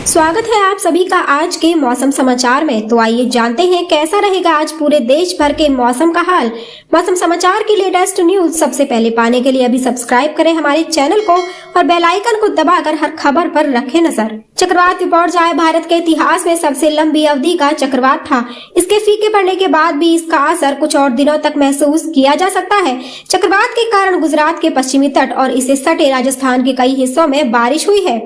स्वागत है आप सभी का आज के मौसम समाचार में। तो आइए जानते हैं कैसा रहेगा आज पूरे देश भर के मौसम का हाल। मौसम समाचार की लेटेस्ट न्यूज सबसे पहले पाने के लिए अभी सब्सक्राइब करें हमारे चैनल को और बेल आइकन को दबाकर हर खबर पर रखें नजर। चक्रवात विपर्जय भारत के इतिहास में सबसे लंबी अवधि का चक्रवात था। इसके फीके पड़ने के बाद भी इसका असर कुछ और दिनों तक महसूस किया जा सकता है। चक्रवात के कारण गुजरात के पश्चिमी तट और इसे सटे राजस्थान के कई हिस्सों में बारिश हुई है।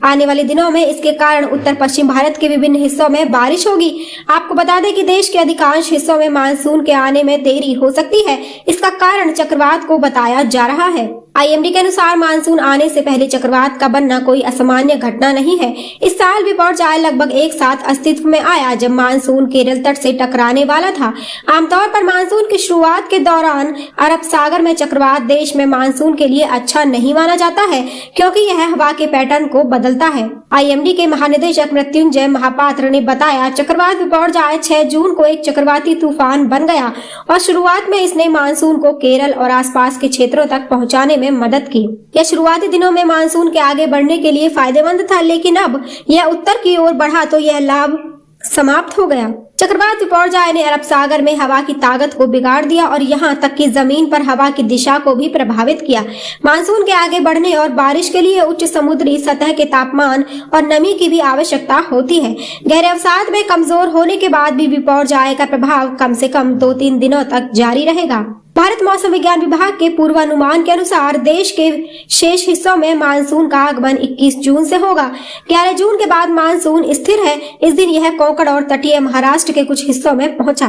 आने वाले दिनों में इसके कारण उत्तर पश्चिम भारत के विभिन्न हिस्सों में बारिश होगी। आपको बता दें कि देश के अधिकांश हिस्सों में मानसून के आने में देरी हो सकती है। इसका कारण चक्रवात को बताया जा रहा है। आईएमडी के अनुसार मानसून आने से पहले चक्रवात का बनना कोई असामान्य घटना नहीं है। इस साल विपर्जय लगभग एक साथ अस्तित्व में आया जब मानसून केरल तट से टकराने वाला था। आमतौर पर मानसून की शुरुआत के दौरान अरब सागर में चक्रवात देश में मानसून के लिए अच्छा नहीं माना जाता है, क्योंकि यह हवा के पैटर्न को बदलता है। आईएमडी के महानिदेशक मृत्युंजय महापात्र ने बताया, चक्रवात विपर्जय 6 जून को एक चक्रवाती तूफान बन गया और शुरुआत में इसने मानसून को केरल और आसपास के क्षेत्रों तक पहुंचाने में मदद की। यह शुरुआती दिनों में मानसून के आगे बढ़ने के लिए फायदेमंद था, लेकिन अब यह उत्तर की ओर बढ़ा तो यह लाभ समाप्त हो गया। चक्रवात विपर्जय ने अरब सागर में हवा की ताकत को बिगाड़ दिया और यहां तक कि जमीन पर हवा की दिशा को भी प्रभावित किया। मानसून के आगे बढ़ने और बारिश के लिए उच्च समुद्री सतह के तापमान और नमी की भी आवश्यकता होती है। गहरे अवसाद में कमजोर होने के बाद भी विपर्जय का प्रभाव कम से कम 2-3 दिनों तक जारी रहेगा। भारत मौसम विज्ञान विभाग के पूर्वानुमान के अनुसार देश के शेष हिस्सों में मानसून का आगमन 21 जून से होगा। 11 जून के बाद मानसून स्थिर है। इस दिन यह कोंकण और तटीय महाराष्ट्र के कुछ हिस्सों में पहुंचा।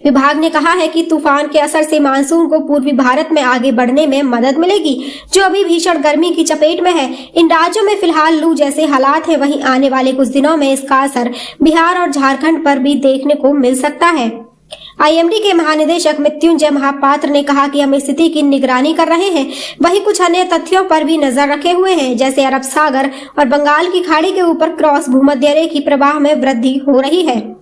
विभाग ने कहा है कि तूफान के असर से मानसून को पूर्वी भारत में आगे बढ़ने में मदद मिलेगी, जो अभी भीषण गर्मी की चपेट में है। इन राज्यों में फिलहाल लू जैसे हालात है। वहीं आने वाले कुछ दिनों में इसका असर बिहार और झारखंड पर भी देखने को मिल सकता है। आईएमडी के महानिदेशक मृत्युंजय महापात्र ने कहा कि हम स्थिति की निगरानी कर रहे हैं, वहीं कुछ अन्य तथ्यों पर भी नजर रखे हुए हैं, जैसे अरब सागर और बंगाल की खाड़ी के ऊपर क्रॉस भूमध्य रेखीय प्रवाह में वृद्धि हो रही है।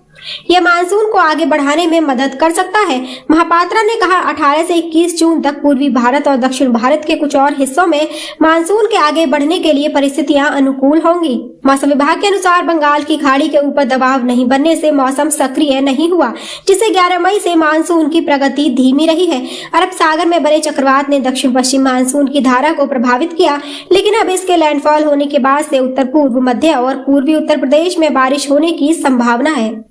यह मानसून को आगे बढ़ाने में मदद कर सकता है। महापात्रा ने कहा, 18 से 21 जून तक पूर्वी भारत और दक्षिण भारत के कुछ और हिस्सों में मानसून के आगे बढ़ने के लिए परिस्थितियां अनुकूल होंगी। मौसम विभाग के अनुसार बंगाल की खाड़ी के ऊपर दबाव नहीं बनने से मौसम सक्रिय नहीं हुआ, जिससे 11 मई से मानसून की प्रगति धीमी रही है। अरब सागर में बने चक्रवात ने दक्षिण पश्चिम मानसून की धारा को प्रभावित किया, लेकिन अब इसके लैंडफॉल होने के बाद से उत्तर पूर्व, मध्य और पूर्वी उत्तर प्रदेश में बारिश होने की संभावना है।